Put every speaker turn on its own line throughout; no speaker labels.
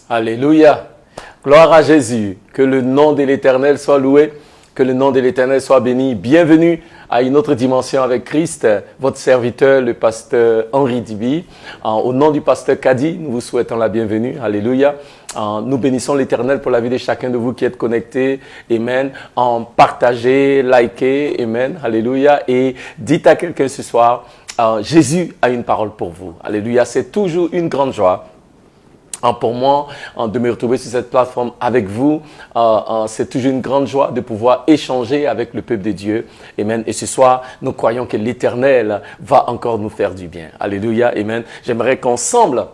Alléluia. Gloire à Jésus. Que le nom de l'Éternel soit loué. Que le nom de l'Éternel soit béni. Bienvenue à une autre dimension avec Christ. Votre serviteur, le pasteur Henri Dibi. Au nom du pasteur Kadi, nous vous souhaitons la bienvenue. Alléluia. Nous bénissons l'Éternel pour la vie de chacun de vous qui êtes connectés. Amen. Partagez, likez. Amen. Alléluia. Et dites à quelqu'un ce soir, Jésus a une parole pour vous. Alléluia. C'est toujours une grande joie pour moi de me retrouver sur cette plateforme avec vous. C'est toujours une grande joie de pouvoir échanger avec le peuple de Dieu. Amen. Et ce soir, nous croyons que l'Éternel va encore nous faire du bien. Alléluia. Amen. J'aimerais qu'ensemble,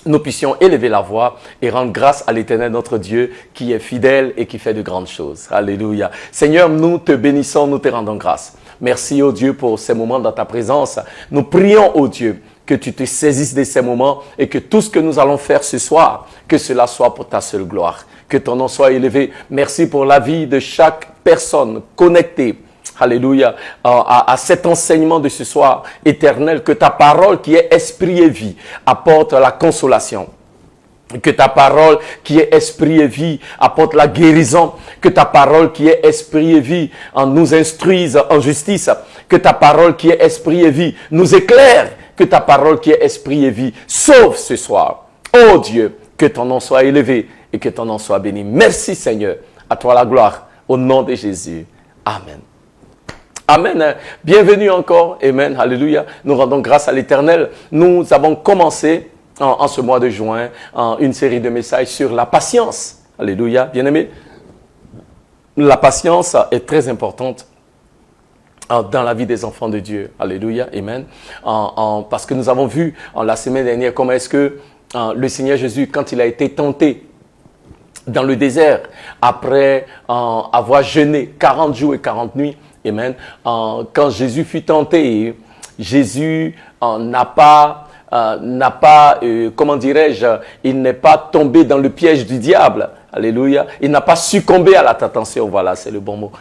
nous puissions élever la voix et rendre grâce à l'Éternel notre Dieu qui est fidèle et qui fait de grandes choses. Alléluia. Seigneur, nous te bénissons, nous te rendons grâce. Merci, ô Dieu, pour ces moments dans ta présence. Nous prions, ô Dieu, que tu te saisisses de ces moments et que tout ce que nous allons faire ce soir, que cela soit pour ta seule gloire. Que ton nom soit élevé. Merci pour la vie de chaque personne connectée. Alléluia, à cet enseignement de ce soir éternel, que ta parole qui est esprit et vie apporte la consolation. Que ta parole qui est esprit et vie apporte la guérison. Que ta parole qui est esprit et vie nous instruise en justice. Que ta parole qui est esprit et vie nous éclaire. Que ta parole qui est esprit et vie sauve ce soir. Oh Dieu, que ton nom soit élevé et que ton nom soit béni. Merci Seigneur. À toi la gloire. Au nom de Jésus. Amen. Amen. Bienvenue encore. Amen. Alléluia. Nous rendons grâce à l'Éternel. Nous avons commencé en ce mois de juin une série de messages sur la patience. Alléluia. Bien-aimés, la patience est très importante dans la vie des enfants de Dieu. Alléluia. Amen. Parce que nous avons vu la semaine dernière comment est-ce que le Seigneur Jésus, quand il a été tenté dans le désert, après avoir jeûné 40 jours et 40 nuits, amen, quand Jésus fut tenté, Jésus n'a pas, comment dirais-je, il n'est pas tombé dans le piège du diable. Alléluia. Il n'a pas succombé à la tentation. Voilà, c'est le bon mot.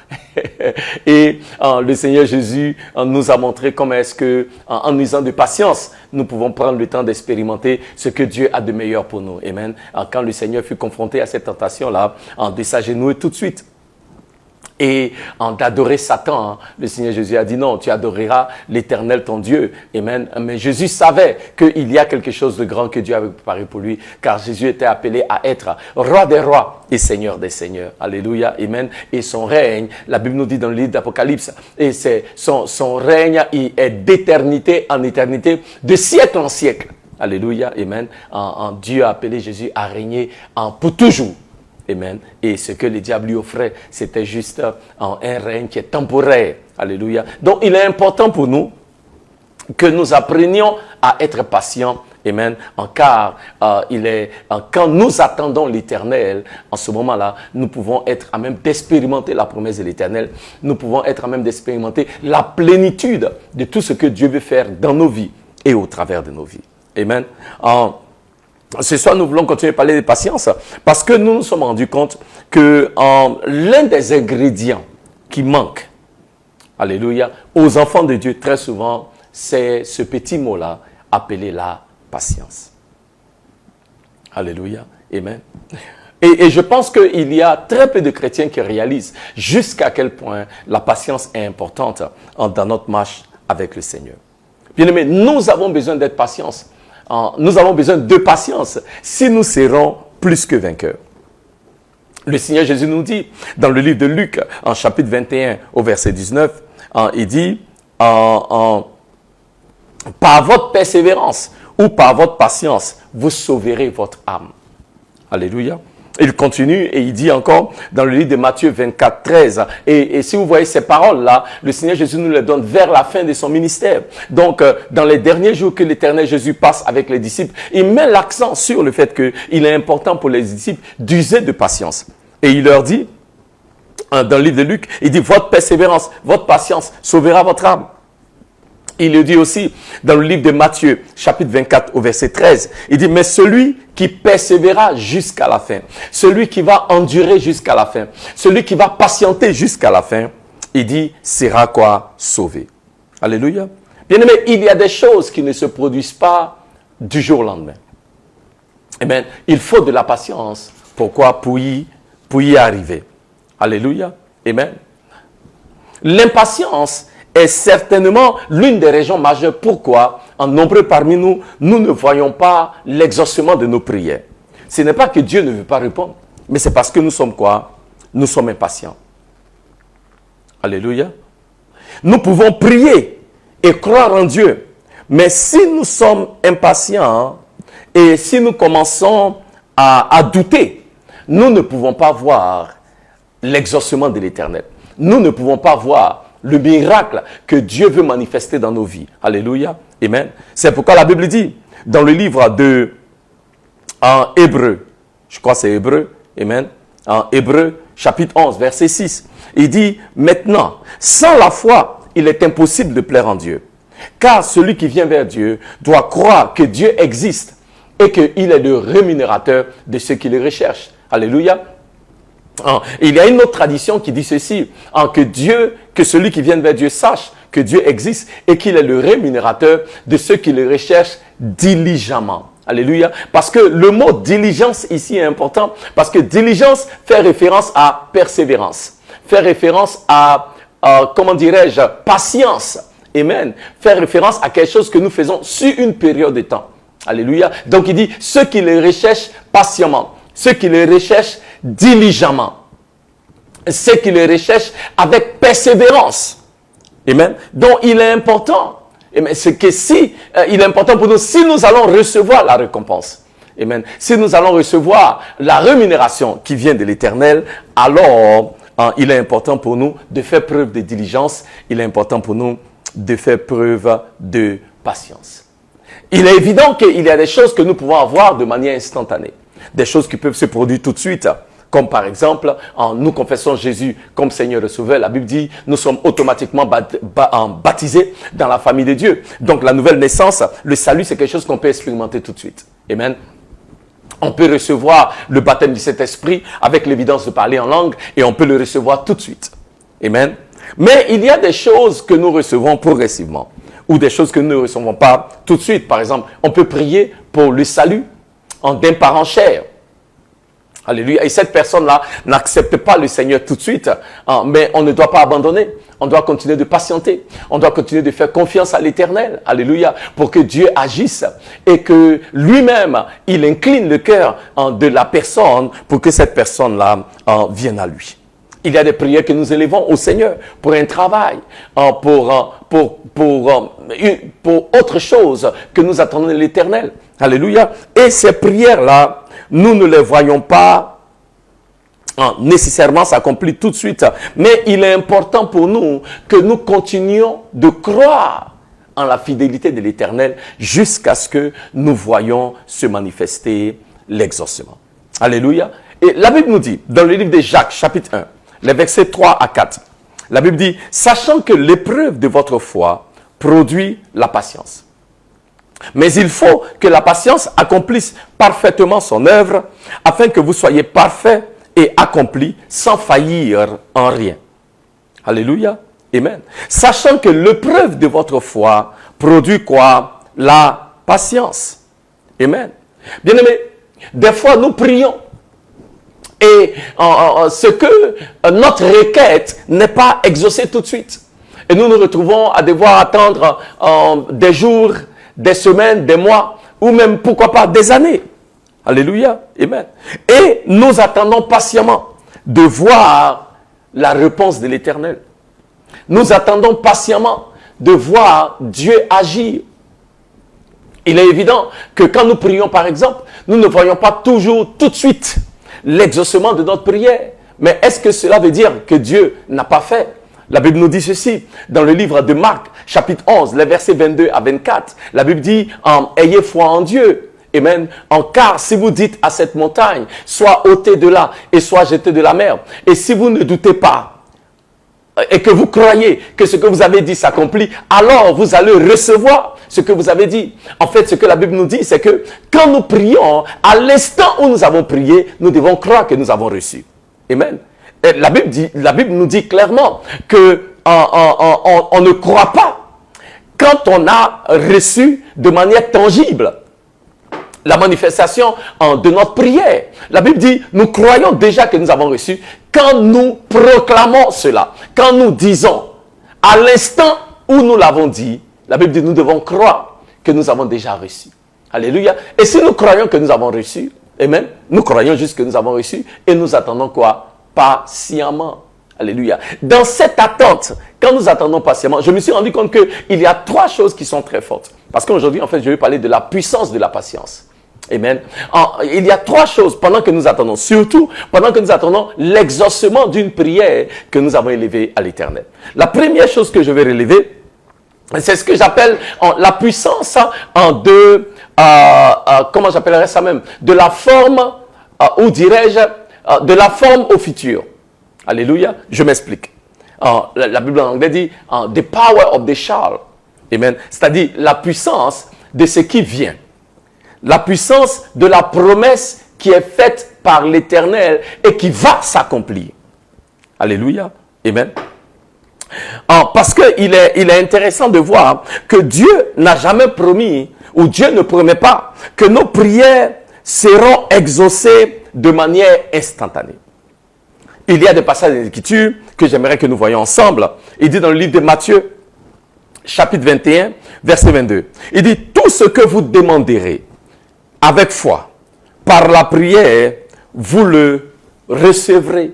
Et le Seigneur Jésus nous a montré comment est-ce que, en usant de patience, nous pouvons prendre le temps d'expérimenter ce que Dieu a de meilleur pour nous. Amen. Quand le Seigneur fut confronté à cette tentation-là, de s'agenouiller tout de suite et d'adorer Satan, le Seigneur Jésus a dit non, tu adoreras l'Éternel ton Dieu. Amen. Mais Jésus savait qu'il y a quelque chose de grand que Dieu avait préparé pour lui, car Jésus était appelé à être roi des rois et seigneur des seigneurs. Alléluia. Amen. Et son règne, la Bible nous dit dans le livre d'Apocalypse, et c'est son règne est d'éternité en éternité, de siècle en siècle. Alléluia. Amen. Dieu a appelé Jésus à régner pour toujours. Amen. Et ce que le diable lui offrait, c'était juste un règne qui est temporaire. Alléluia. Donc, il est important pour nous que nous apprenions à être patients. Amen. Car quand nous attendons l'Éternel, en ce moment-là, nous pouvons être à même d'expérimenter la promesse de l'Éternel. Nous pouvons être à même d'expérimenter la plénitude de tout ce que Dieu veut faire dans nos vies et au travers de nos vies. Amen. Ce soir, nous voulons continuer à parler de patience parce que nous nous sommes rendus compte que l'un des ingrédients qui manque, alléluia, aux enfants de Dieu très souvent, c'est ce petit mot-là appelé la patience. Alléluia, amen. Et je pense qu'il y a très peu de chrétiens qui réalisent jusqu'à quel point la patience est importante dans notre marche avec le Seigneur. Bien-aimés, nous avons besoin d'être patients. Nous avons besoin de patience si nous serons plus que vainqueurs. Le Seigneur Jésus nous dit dans le livre de Luc, en chapitre 21 au verset 19, il dit par votre persévérance ou par votre patience, vous sauverez votre âme. Alléluia. Il continue et il dit encore dans le livre de Matthieu 24, 13. Et si vous voyez ces paroles-là, le Seigneur Jésus nous les donne vers la fin de son ministère. Donc, dans les derniers jours que l'Éternel Jésus passe avec les disciples, il met l'accent sur le fait qu'il est important pour les disciples d'user de patience. Et il leur dit, dans le livre de Luc, il dit, votre persévérance, votre patience sauvera votre âme. Il le dit aussi dans le livre de Matthieu, chapitre 24, au verset 13. Il dit, mais celui qui persévérera jusqu'à la fin, celui qui va endurer jusqu'à la fin, celui qui va patienter jusqu'à la fin, il dit, sera quoi? Sauvé. Alléluia. Bien aimé, il y a des choses qui ne se produisent pas du jour au lendemain. Amen. Il faut de la patience. Pourquoi? Pour y arriver. Alléluia. Amen. L'impatience est certainement l'une des raisons majeures pourquoi, en nombreux parmi nous, nous ne voyons pas l'exaucement de nos prières. Ce n'est pas que Dieu ne veut pas répondre, mais c'est parce que nous sommes quoi? Nous sommes impatients. Alléluia. Nous pouvons prier et croire en Dieu, mais si nous sommes impatients et si nous commençons à douter, nous ne pouvons pas voir l'exaucement de l'Éternel. Nous ne pouvons pas voir le miracle que Dieu veut manifester dans nos vies. Alléluia. Amen. C'est pourquoi la Bible dit, dans le livre en Hébreu, je crois que c'est Hébreu, amen, en Hébreu, chapitre 11, verset 6, il dit, maintenant, sans la foi, il est impossible de plaire en Dieu. Car celui qui vient vers Dieu doit croire que Dieu existe et qu'il est le rémunérateur de ceux qui le recherchent. Alléluia. Il y a une autre tradition qui dit ceci, que celui qui vient vers Dieu sache que Dieu existe et qu'il est le rémunérateur de ceux qui le recherchent diligemment. Alléluia. Parce que le mot diligence ici est important, parce que diligence fait référence à persévérance, fait référence à, comment dirais-je, patience. Amen. Fait référence à quelque chose que nous faisons sur une période de temps. Alléluia. Donc il dit, ceux qui le recherchent patiemment, ceux qui le recherchent diligemment, ceux qui le recherchent avec persévérance. Amen. Donc il est important, c'est que il est important pour nous, si nous allons recevoir la récompense, amen, si nous allons recevoir la rémunération qui vient de l'Éternel, alors il est important pour nous de faire preuve de diligence, il est important pour nous de faire preuve de patience. Il est évident qu'il y a des choses que nous pouvons avoir de manière instantanée, des choses qui peuvent se produire tout de suite. Comme par exemple, nous confessons Jésus comme Seigneur et Sauveur. La Bible dit, nous sommes automatiquement baptisés dans la famille de Dieu. Donc la nouvelle naissance, le salut, c'est quelque chose qu'on peut expérimenter tout de suite. Amen. On peut recevoir le baptême du Saint-Esprit avec l'évidence de parler en langue et on peut le recevoir tout de suite. Amen. Mais il y a des choses que nous recevons progressivement ou des choses que nous ne recevons pas tout de suite. Par exemple, on peut prier pour le salut d'un parent cher. Alléluia. Et cette personne-là n'accepte pas le Seigneur tout de suite, mais on ne doit pas abandonner. On doit continuer de patienter. On doit continuer de faire confiance à l'Éternel. Alléluia. Pour que Dieu agisse et que lui-même, il incline le cœur de la personne pour que cette personne-là vienne à lui. Il y a des prières que nous élevons au Seigneur pour un travail, pour autre chose que nous attendons de l'Éternel. Alléluia. Et ces prières-là, nous ne les voyons pas nécessairement s'accomplir tout de suite. Mais il est important pour nous que nous continuions de croire en la fidélité de l'Éternel jusqu'à ce que nous voyions se manifester l'exaucement. Alléluia. Et la Bible nous dit, dans le livre de Jacques, chapitre 1, les versets 3 à 4, la Bible dit, « Sachant que l'épreuve de votre foi produit la patience. Mais il faut que la patience accomplisse parfaitement son œuvre, afin que vous soyez parfaits et accomplis sans faillir en rien. » Alléluia. Amen. Sachant que l'épreuve de votre foi produit quoi? La patience. Amen. Bien-aimés, des fois nous prions et notre requête n'est pas exaucée tout de suite. Et nous nous retrouvons à devoir attendre des jours, des semaines, des mois, ou même, pourquoi pas, des années. Alléluia. Amen. Et nous attendons patiemment de voir la réponse de l'Éternel. Nous attendons patiemment de voir Dieu agir. Il est évident que quand nous prions, par exemple, nous ne voyons pas toujours tout de suite l'exaucement de notre prière. Mais est-ce que cela veut dire que Dieu n'a pas fait? La Bible nous dit ceci, dans le livre de Marc, chapitre 11, les versets 22 à 24. La Bible dit, ayez foi en Dieu. Amen. Car si vous dites à cette montagne, sois ôtée de là et sois jetée de la mer, et si vous ne doutez pas, et que vous croyez que ce que vous avez dit s'accomplit, alors vous allez recevoir ce que vous avez dit. En fait, ce que la Bible nous dit, c'est que quand nous prions, à l'instant où nous avons prié, nous devons croire que nous avons reçu. Amen. Et la Bible nous dit clairement que on ne croit pas quand on a reçu de manière tangible. la manifestation de notre prière. La Bible dit, nous croyons déjà que nous avons reçu quand nous proclamons cela. Quand nous disons, à l'instant où nous l'avons dit, la Bible dit, nous devons croire que nous avons déjà reçu. Alléluia. Et si nous croyons que nous avons reçu, amen, nous croyons juste que nous avons reçu et nous attendons quoi? Patiemment. Alléluia. Dans cette attente, quand nous attendons patiemment, je me suis rendu compte qu'il y a 3 choses qui sont très fortes. Parce qu'aujourd'hui, en fait, je vais parler de la puissance de la patience. Amen. Il y a 3 choses pendant que nous attendons, surtout pendant que nous attendons l'exaucement d'une prière que nous avons élevée à l'Éternel. La première chose que je vais relever, c'est ce que j'appelle la puissance comment j'appellerais ça même, de la forme, ou dirais-je, de la forme au futur. Alléluia, je m'explique. La Bible en anglais dit « the power of the shall ». Amen. C'est-à-dire la puissance de ce qui vient. La puissance de la promesse qui est faite par l'Éternel et qui va s'accomplir. Alléluia. Amen. Parce qu'il est intéressant de voir que Dieu n'a jamais promis, ou Dieu ne promet pas, que nos prières seront exaucées de manière instantanée. Il y a des passages de l'Écriture que j'aimerais que nous voyions ensemble. Il dit dans le livre de Matthieu, chapitre 21, verset 22. Il dit, tout ce que vous demanderez avec foi, par la prière, vous le recevrez.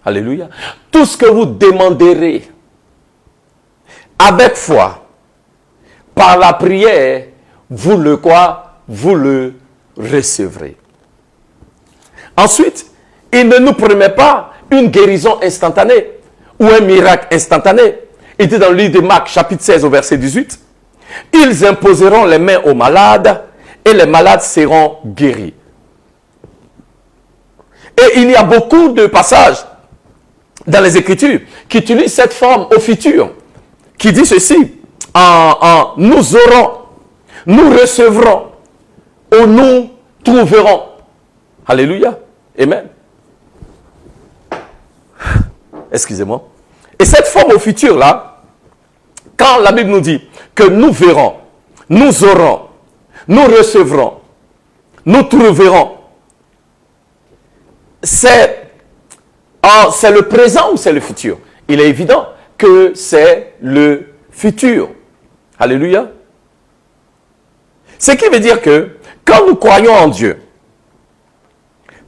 Alléluia. Tout ce que vous demanderez avec foi, par la prière, vous le quoi? Vous le recevrez. Ensuite, il ne nous promet pas une guérison instantanée ou un miracle instantané. Il dit dans le livre de Marc, chapitre 16, au verset 18, « Ils imposeront les mains aux malades et les malades seront guéris. » Et il y a beaucoup de passages dans les Écritures qui utilisent cette forme au futur, qui dit ceci, nous aurons, nous recevrons, ou nous trouverons. Alléluia. Amen. Excusez-moi. Et cette forme au futur là, quand la Bible nous dit que nous verrons, nous aurons, nous recevrons, nous trouverons, c'est le présent ou c'est le futur? Il est évident que c'est le futur. Alléluia. Ce qui veut dire que quand nous croyons en Dieu,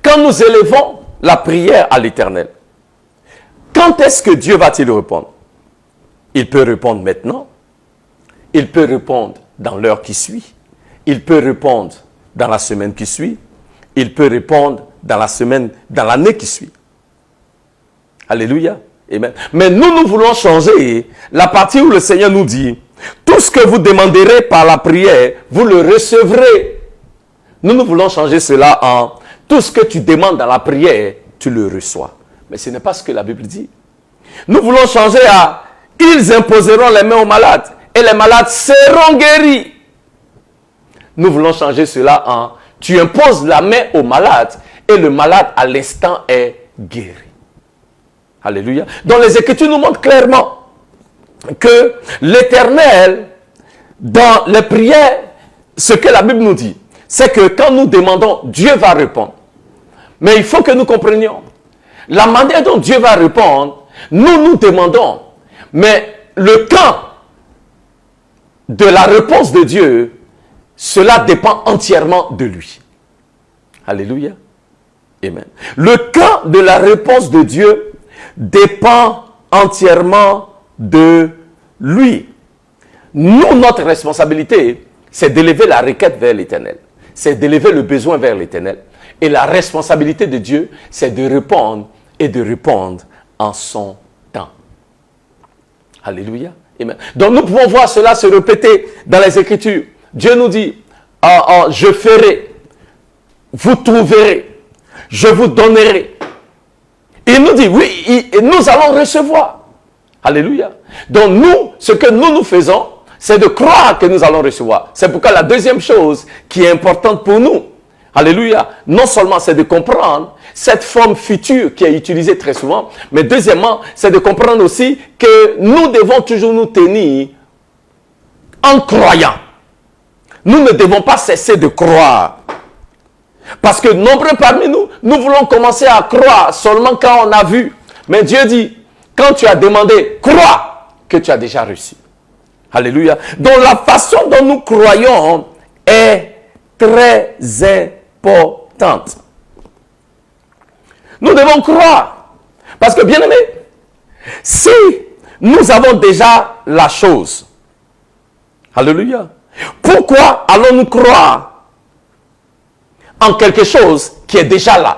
quand nous élevons la prière à l'Éternel, quand est-ce que Dieu va-t-il répondre? Il peut répondre maintenant. Il peut répondre dans l'heure qui suit. Il peut répondre dans la semaine qui suit. Il peut répondre dans la semaine, dans l'année qui suit. Alléluia. Amen. Mais nous voulons changer la partie où le Seigneur nous dit, tout ce que vous demanderez par la prière, vous le recevrez. Nous voulons changer cela en, tout ce que tu demandes dans la prière, tu le reçois. Mais ce n'est pas ce que la Bible dit. Nous voulons changer à, ils imposeront les mains aux malades et les malades seront guéris. Nous voulons changer cela en, tu imposes la main au malade et le malade à l'instant est guéri. Alléluia. Donc les Écritures nous montrent clairement que l'Éternel, dans les prières, ce que la Bible nous dit, c'est que quand nous demandons, Dieu va répondre. Mais il faut que nous comprenions la manière dont Dieu va répondre. Nous demandons, mais le quand de la réponse de Dieu, cela dépend entièrement de lui. Alléluia. Amen. Le quand de la réponse de Dieu dépend entièrement de lui. Nous, notre responsabilité, c'est d'élever la requête vers l'Éternel. C'est d'élever le besoin vers l'Éternel. Et la responsabilité de Dieu, c'est de répondre et de répondre en son temps. Alléluia. Amen. Donc nous pouvons voir cela se répéter dans les Écritures. Dieu nous dit, je ferai, vous trouverez, je vous donnerai. Il nous dit, oui, nous allons recevoir. Alléluia. Donc nous, ce que nous faisons, c'est de croire que nous allons recevoir. C'est pourquoi la deuxième chose qui est importante pour nous, alléluia, non seulement c'est de comprendre cette forme future qui est utilisée très souvent, mais deuxièmement, c'est de comprendre aussi que nous devons toujours nous tenir en croyant. nous ne devons pas cesser de croire. Parce que nombreux parmi nous, nous voulons commencer à croire seulement quand on a vu. Mais Dieu dit, quand tu as demandé, crois que tu as déjà reçu. Alléluia. Donc la façon dont nous croyons est très importante. Nous devons croire. Parce que bien aimé, si nous avons déjà la chose, alléluia, pourquoi allons-nous croire en quelque chose qui est déjà là?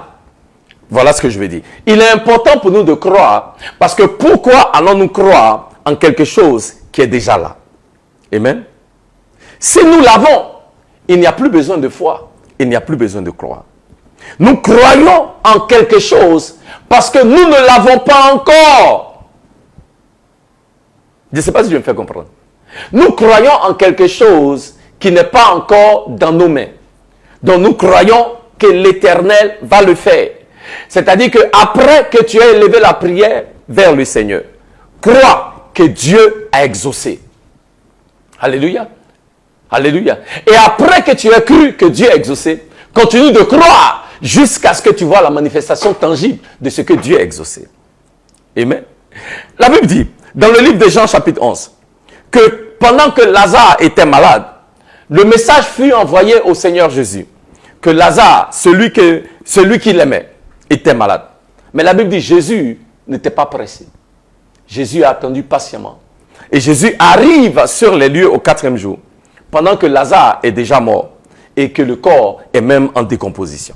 Voilà ce que je veux dire. Il est important pour nous de croire, parce que pourquoi allons-nous croire en quelque chose qui est déjà là? Amen. Si nous l'avons, il n'y a plus besoin de foi, il n'y a plus besoin de croire. Nous croyons en quelque chose parce que nous ne l'avons pas encore. Je ne sais pas si je me fais comprendre. Nous croyons en quelque chose qui n'est pas encore dans nos mains. Donc nous croyons que l'Éternel va le faire. C'est-à-dire qu'après que tu aies élevé la prière vers le Seigneur, crois que Dieu a exaucé. Alléluia. Alléluia. Et après que tu aies cru que Dieu a exaucé, continue de croire jusqu'à ce que tu vois la manifestation tangible de ce que Dieu a exaucé. Amen. La Bible dit, dans le livre de Jean chapitre 11, que pendant que Lazare était malade, le message fut envoyé au Seigneur Jésus, que Lazare, celui qu'il aimait, était malade. Mais la Bible dit, Jésus n'était pas pressé. Jésus a attendu patiemment. Et Jésus arrive sur les lieux au 4e jour, pendant que Lazare est déjà mort et que le corps est même en décomposition.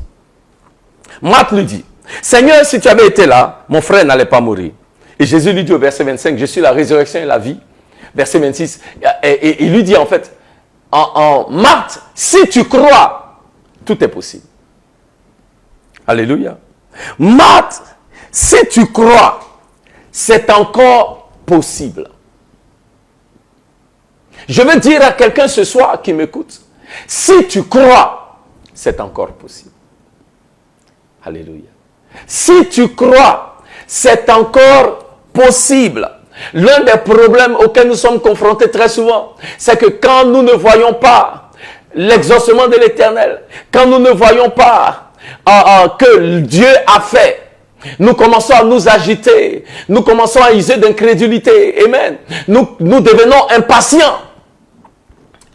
Marc lui dit, Seigneur, si tu avais été là, mon frère n'allait pas mourir. Et Jésus lui dit au verset 25, je suis la résurrection et la vie. Verset 26, et il lui dit en fait, en Marc, si tu crois, tout est possible. Alléluia. Marc, si tu crois, c'est encore possible. Je veux dire à quelqu'un ce soir qui m'écoute, si tu crois, c'est encore possible. Alléluia. Si tu crois, c'est encore possible. L'un des problèmes auxquels nous sommes confrontés très souvent, c'est que quand nous ne voyons pas l'exaucement de l'Éternel, quand nous ne voyons pas que Dieu a fait, nous commençons à nous agiter, nous commençons à user d'incrédulité. Amen. Nous devenons impatients.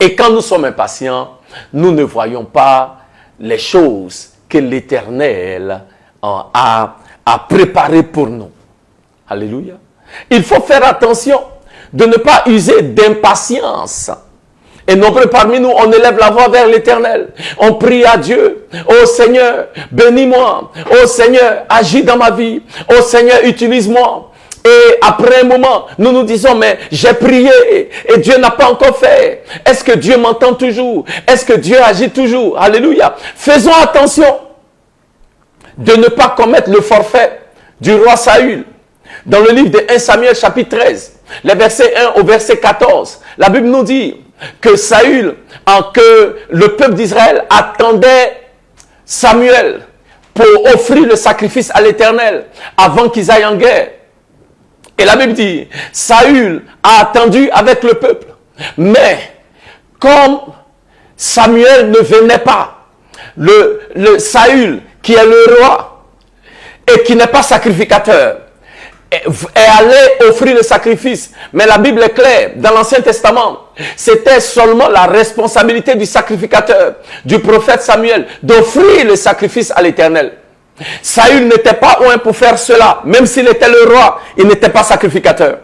Et quand nous sommes impatients, nous ne voyons pas les choses que l'Éternel a préparées pour nous. Alléluia. Il faut faire attention de ne pas user d'impatience. Et nombreux parmi nous, on élève la voix vers l'Éternel. On prie à Dieu. Oh Seigneur, bénis-moi. Oh Seigneur, agis dans ma vie. Oh Seigneur, utilise-moi. Et après un moment, nous nous disons, mais j'ai prié et Dieu n'a pas encore fait. Est-ce que Dieu m'entend toujours? Est-ce que Dieu agit toujours? Alléluia. Faisons attention de ne pas commettre le forfait du roi Saül. Dans le livre de 1 Samuel chapitre 13, les versets 1 au verset 14, la Bible nous dit que Saül, que le peuple d'Israël attendait Samuel pour offrir le sacrifice à l'Éternel avant qu'ils aillent en guerre. Et la Bible dit, Saül a attendu avec le peuple. Mais, comme Samuel ne venait pas, le Saül, qui est le roi, et qui n'est pas sacrificateur, est allé offrir le sacrifice. Mais la Bible est claire, dans l'Ancien Testament, c'était seulement la responsabilité du sacrificateur, du prophète Samuel, d'offrir le sacrifice à l'Éternel. Saül n'était pas loin pour faire cela. Même s'il était le roi, il n'était pas sacrificateur.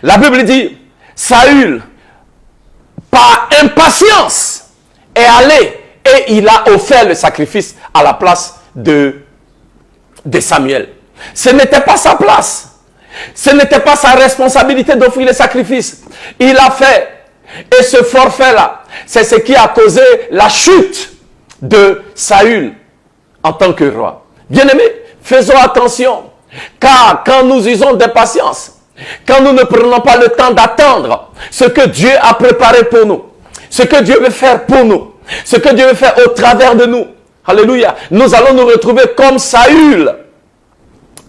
La Bible dit, Saül, par impatience, est allé et il a offert le sacrifice à la place de Samuel. Ce n'était pas sa place. Ce n'était pas sa responsabilité d'offrir le sacrifice. Il a fait. Et ce forfait-là, c'est ce qui a causé la chute de Saül en tant que roi. Bien-aimés, faisons attention, car quand nous usons d'impatience, quand nous ne prenons pas le temps d'attendre ce que Dieu a préparé pour nous, ce que Dieu veut faire pour nous, ce que Dieu veut faire au travers de nous, alléluia, nous allons nous retrouver comme Saül,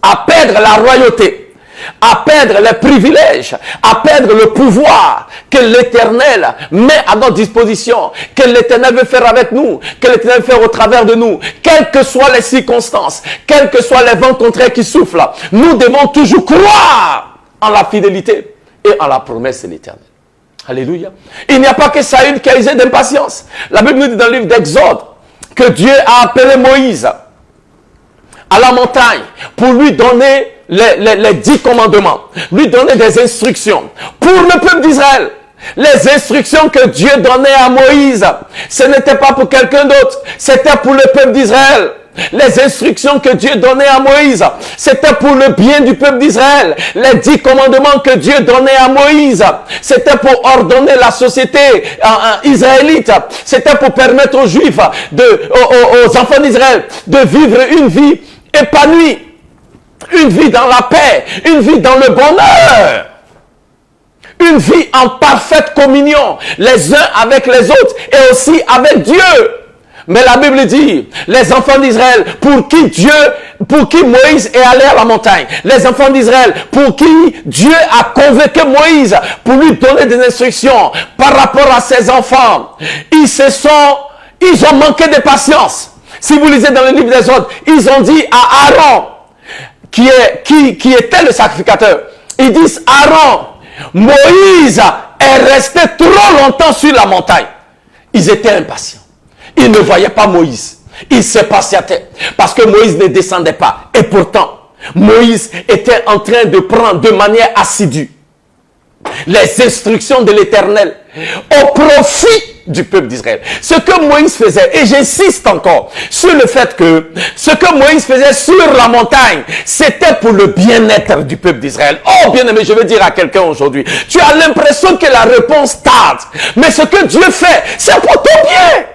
à perdre la royauté. à perdre les privilèges, à perdre le pouvoir que l'Éternel met à notre disposition, que l'Éternel veut faire avec nous, que l'Éternel veut faire au travers de nous, quelles que soient les circonstances, quels que soient les vents contraires qui soufflent, nous devons toujours croire en la fidélité et en la promesse de l'Éternel. Alléluia. Il n'y a pas que Saül qui a usé d'impatience. La Bible nous dit dans le livre d'Exode que Dieu a appelé Moïse à la montagne pour lui donner les 10 commandements, lui donner des instructions pour le peuple d'Israël. Les instructions que Dieu donnait à Moïse, ce n'était pas pour quelqu'un d'autre, c'était pour le peuple d'Israël. Les instructions que Dieu donnait à Moïse, c'était pour le bien du peuple d'Israël. Les 10 commandements que Dieu donnait à Moïse, c'était pour ordonner la société israélite. C'était pour permettre aux Juifs, aux enfants d'Israël, de vivre une vie épanouie, une vie dans la paix, une vie dans le bonheur. Une vie en parfaite communion, les uns avec les autres et aussi avec Dieu. Mais la Bible dit, les enfants d'Israël, pour qui Moïse est allé à la montagne, les enfants d'Israël, pour qui Dieu a convoqué Moïse pour lui donner des instructions par rapport à ses enfants, ils ont manqué de patience. Si vous lisez dans le livre des Exode, ils ont dit à Aaron, qui était le sacrificateur, ils disent, Aaron, Moïse est resté trop longtemps sur la montagne. Ils étaient impatients. Ils ne voyaient pas Moïse. Ils se patientaient parce que Moïse ne descendait pas. Et pourtant, Moïse était en train de prendre de manière assidue les instructions de l'Éternel au profit du peuple d'Israël. Ce que Moïse faisait, et j'insiste encore sur le fait que ce que Moïse faisait sur la montagne, c'était pour le bien-être du peuple d'Israël. Oh bien-aimé, je veux dire à quelqu'un aujourd'hui, tu as l'impression que la réponse tarde, mais ce que Dieu fait, c'est pour ton bien.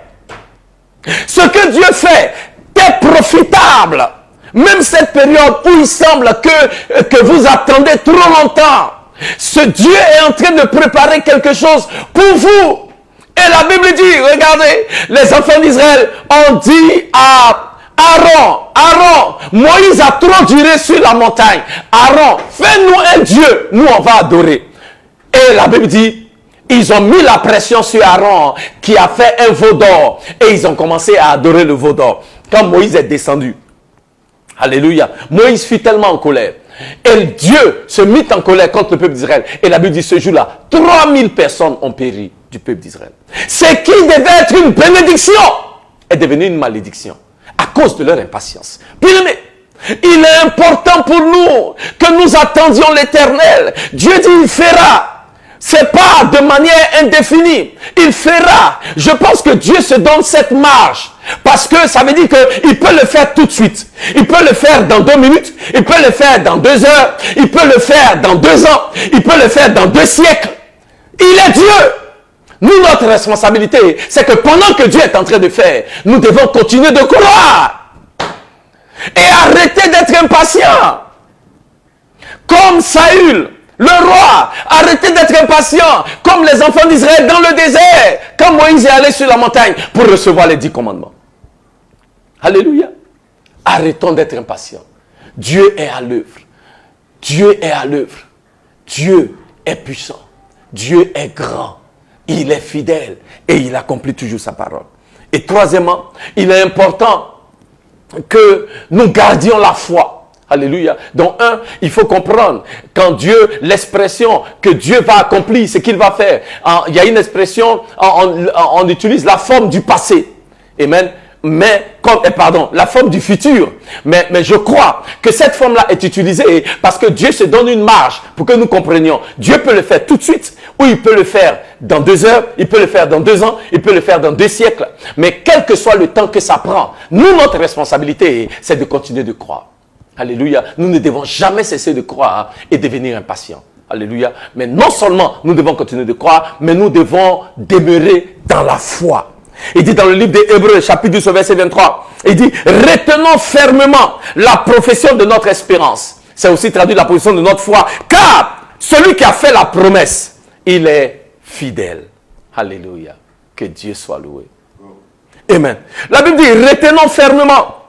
Ce que Dieu fait est profitable. Même cette période où il semble que vous attendez trop longtemps, ce Dieu est en train de préparer quelque chose pour vous. Et la Bible dit, regardez, les enfants d'Israël ont dit à Aaron, Moïse a trop duré sur la montagne. Aaron, fais-nous un Dieu, nous on va adorer. Et la Bible dit, ils ont mis la pression sur Aaron qui a fait un veau d'or. Et ils ont commencé à adorer le veau d'or. Quand Moïse est descendu, alléluia, Moïse fut tellement en colère. Et Dieu se mit en colère contre le peuple d'Israël. Et la Bible dit, ce jour-là, 3000 personnes ont péri du peuple d'Israël. Ce qui devait être une bénédiction est devenu une malédiction à cause de leur impatience. Bien-aimés, il est important pour nous que nous attendions l'Éternel. Dieu dit, il fera. C'est pas de manière indéfinie. Il fera. Je pense que Dieu se donne cette marge. Parce que ça veut dire qu'il peut le faire tout de suite. Il peut le faire dans 2 minutes. Il peut le faire dans 2 heures. Il peut le faire dans 2 ans. Il peut le faire dans 2 siècles. Il est Dieu. Nous, notre responsabilité, c'est que pendant que Dieu est en train de faire, nous devons continuer de croire. Et arrêter d'être impatients. Comme Saül. Le roi, arrêtez d'être impatient, comme les enfants d'Israël dans le désert, quand Moïse est allé sur la montagne pour recevoir les 10 commandements. Alléluia. Arrêtons d'être impatients. Dieu est à l'œuvre. Dieu est à l'œuvre. Dieu est puissant. Dieu est grand. Il est fidèle et il accomplit toujours sa parole. Et troisièmement, il est important que nous gardions la foi. Alléluia. Donc, il faut comprendre, quand Dieu, l'expression que Dieu va accomplir, ce qu'il va faire. Il y a une expression, on utilise la forme du passé. Amen. La forme du futur. Mais je crois que cette forme-là est utilisée parce que Dieu se donne une marge pour que nous comprenions. Dieu peut le faire tout de suite, ou il peut le faire dans 2 heures, il peut le faire dans 2 ans, il peut le faire dans 2 siècles. Mais quel que soit le temps que ça prend, nous, notre responsabilité, c'est de continuer de croire. Alléluia. Nous ne devons jamais cesser de croire et devenir impatients. Alléluia. Mais non seulement nous devons continuer de croire, mais nous devons demeurer dans la foi. Il dit dans le livre des Hébreux, chapitre 12, verset 23, il dit, retenons fermement la profession de notre espérance. C'est aussi traduit la profession de notre foi. Car celui qui a fait la promesse, il est fidèle. Alléluia. Que Dieu soit loué. Amen. La Bible dit, retenons fermement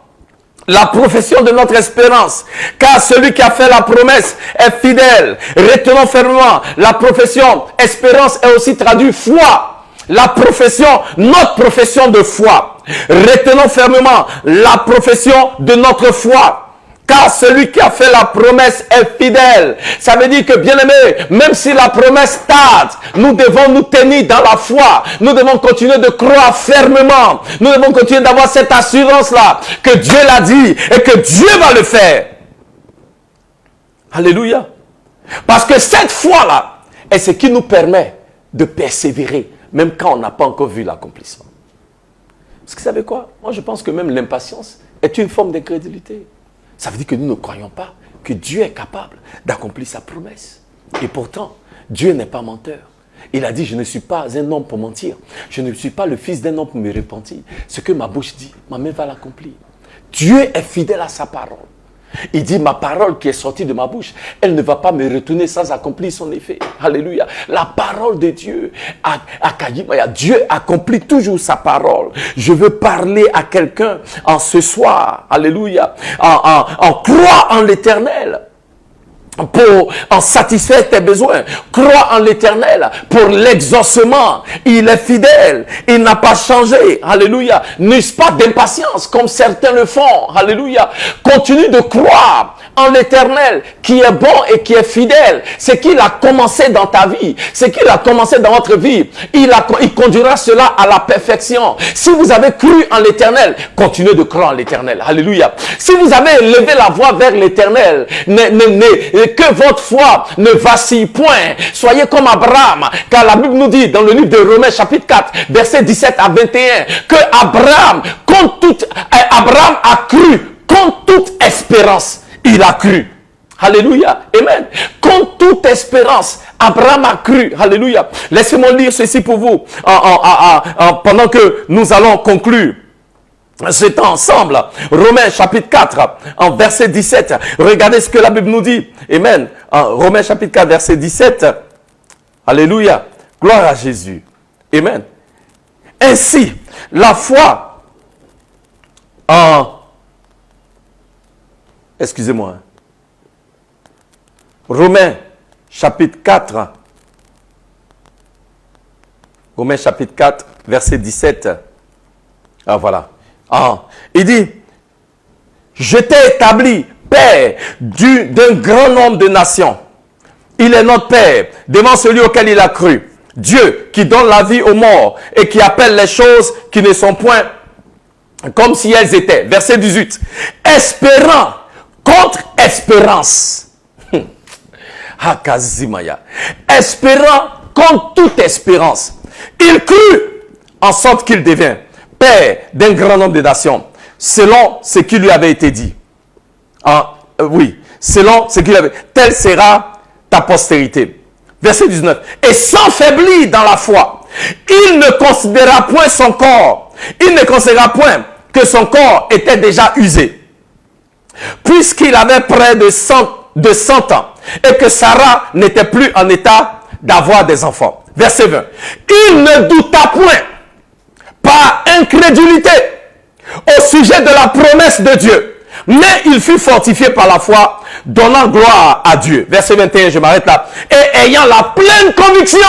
la profession de notre espérance, car celui qui a fait la promesse est fidèle. Retenons fermement, la profession, espérance est aussi traduit foi. La profession, notre profession de foi. Retenons fermement la profession de notre foi. Car celui qui a fait la promesse est fidèle. Ça veut dire que, bien aimé, même si la promesse tarde, nous devons nous tenir dans la foi. Nous devons continuer de croire fermement. Nous devons continuer d'avoir cette assurance-là, que Dieu l'a dit et que Dieu va le faire. Alléluia. Parce que cette foi-là est ce qui nous permet de persévérer, même quand on n'a pas encore vu l'accomplissement. Parce que vous savez quoi? Moi, je pense que même l'impatience est une forme d'incrédulité. Ça veut dire que nous ne croyons pas que Dieu est capable d'accomplir sa promesse. Et pourtant, Dieu n'est pas menteur. Il a dit, je ne suis pas un homme pour mentir. Je ne suis pas le fils d'un homme pour me repentir. Ce que ma bouche dit, ma main va l'accomplir. Dieu est fidèle à sa parole. Il dit, ma parole qui est sortie de ma bouche, elle ne va pas me retourner sans accomplir son effet. Alléluia. La parole de Dieu, Dieu accomplit toujours sa parole. Je veux parler à quelqu'un en ce soir. Alléluia. En croire en l'Éternel. Pour en satisfaire tes besoins. Crois en l'Éternel pour l'exaucement. Il est fidèle. Il n'a pas changé. Alléluia. N'use pas d'impatience comme certains le font. Alléluia. Continue de croire en l'Éternel qui est bon et qui est fidèle. C'est qu'il a commencé dans ta vie. C'est qu'il a commencé dans votre vie. Il conduira cela à la perfection. Si vous avez cru en l'Éternel, continuez de croire en l'Éternel. Alléluia. Si vous avez levé la voix vers l'Éternel, que votre foi ne vacille point. Soyez comme Abraham, car la Bible nous dit dans le livre de Romains chapitre 4, versets 17 à 21, que Abraham a cru contre toute espérance. Il a cru. Alléluia. Amen. Contre toute espérance, Abraham a cru. Alléluia. Laissez-moi lire ceci pour vous pendant que nous allons conclure. C'est ensemble. Romains chapitre 4, en verset 17. Regardez ce que la Bible nous dit. Amen. Romains chapitre 4, verset 17. Alléluia. Gloire à Jésus. Amen. Ainsi, la foi excusez-moi. Romains chapitre 4. Romains chapitre 4, verset 17. Voilà. Il dit, je t'ai établi Père d'un grand nombre de nations. Il est notre Père devant celui auquel il a cru. Dieu qui donne la vie aux morts et qui appelle les choses qui ne sont point comme si elles étaient. Verset 18. Espérant contre espérance. Hakazimaya. Espérant contre toute espérance. Il crut en sorte qu'il devint Père d'un grand nombre de nations, selon ce qui lui avait été dit. Oui, selon ce qu'il avait. Telle sera ta postérité. Verset 19. Et sans faiblir dans la foi, il ne considéra point son corps. Il ne considéra point que son corps était déjà usé. Puisqu'il avait près de 100 ans et que Sarah n'était plus en état d'avoir des enfants. Verset 20. Il ne douta point par incrédulité au sujet de la promesse de Dieu. Mais il fut fortifié par la foi, donnant gloire à Dieu. Verset 21, je m'arrête là. Et ayant la pleine conviction,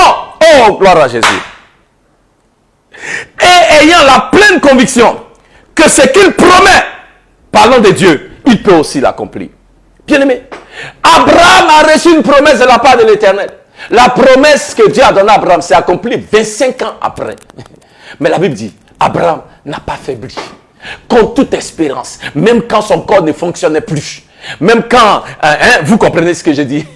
oh, gloire à Jésus. Et ayant la pleine conviction que ce qu'il promet, parlant de Dieu, il peut aussi l'accomplir. Bien aimé, Abraham a reçu une promesse de la part de l'Éternel. La promesse que Dieu a donnée à Abraham s'est accomplie 25 ans après. Mais la Bible dit, Abraham n'a pas faibli. Contre toute espérance, même quand son corps ne fonctionnait plus. Même quand, vous comprenez ce que je dis.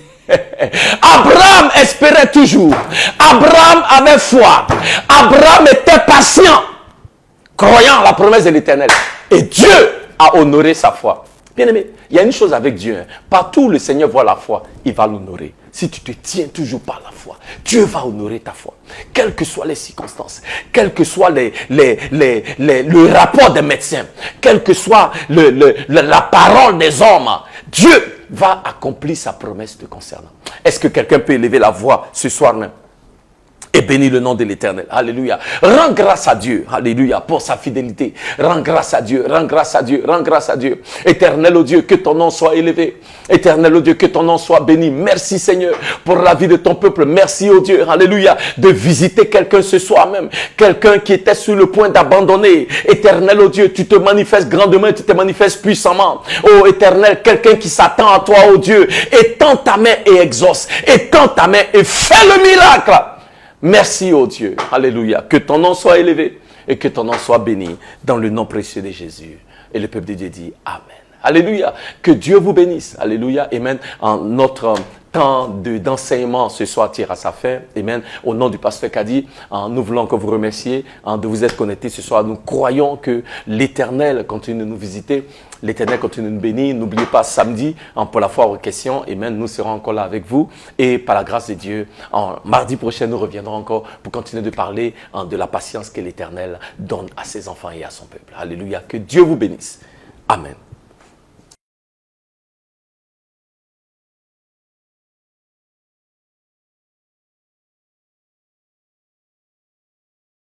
Abraham espérait toujours. Abraham avait foi. Abraham était patient, croyant à la promesse de l'Éternel. Et Dieu a honoré sa foi. Bien aimé, il y a une chose avec Dieu. Partout où le Seigneur voit la foi, il va l'honorer. Si tu te tiens toujours par la foi, Dieu va honorer ta foi. Quelles que soient les circonstances, quel que soit le rapport des médecins, quelle que soit la parole des hommes, Dieu va accomplir sa promesse te concernant. Est-ce que quelqu'un peut élever la voix ce soir même et Et bénis le nom de l'Éternel. Alléluia. Rends grâce à Dieu. Alléluia. Pour sa fidélité. Rends grâce à Dieu. Rends grâce à Dieu. Rends grâce à Dieu. Éternel, oh Dieu, que ton nom soit élevé. Éternel, oh Dieu, que ton nom soit béni. Merci Seigneur pour la vie de ton peuple. Merci, oh Dieu. Alléluia. De visiter quelqu'un ce soir même. Quelqu'un qui était sur le point d'abandonner. Éternel, oh Dieu, tu te manifestes grandement. Tu te manifestes puissamment. Oh Éternel, quelqu'un qui s'attend à toi, oh Dieu. Étends ta main et exauce. Étends ta main et fais le miracle. Merci, oh Dieu. Alléluia. Que ton nom soit élevé et que ton nom soit béni dans le nom précieux de Jésus. Et le peuple de Dieu dit Amen. Alléluia. Que Dieu vous bénisse. Alléluia. Amen. En notre temps d'enseignement ce soir tire à sa fin. Amen. Au nom du pasteur Kadi, nous voulons encore vous remercier de vous être connectés ce soir. Nous croyons que l'Éternel continue de nous visiter. L'Éternel continue de nous bénir. N'oubliez pas, samedi, pour la foire aux questions, amen, nous serons encore là avec vous. Et par la grâce de Dieu, mardi prochain, nous reviendrons encore pour continuer de parler de la patience que l'Éternel donne à ses enfants et à son peuple. Alléluia. Que Dieu vous bénisse. Amen.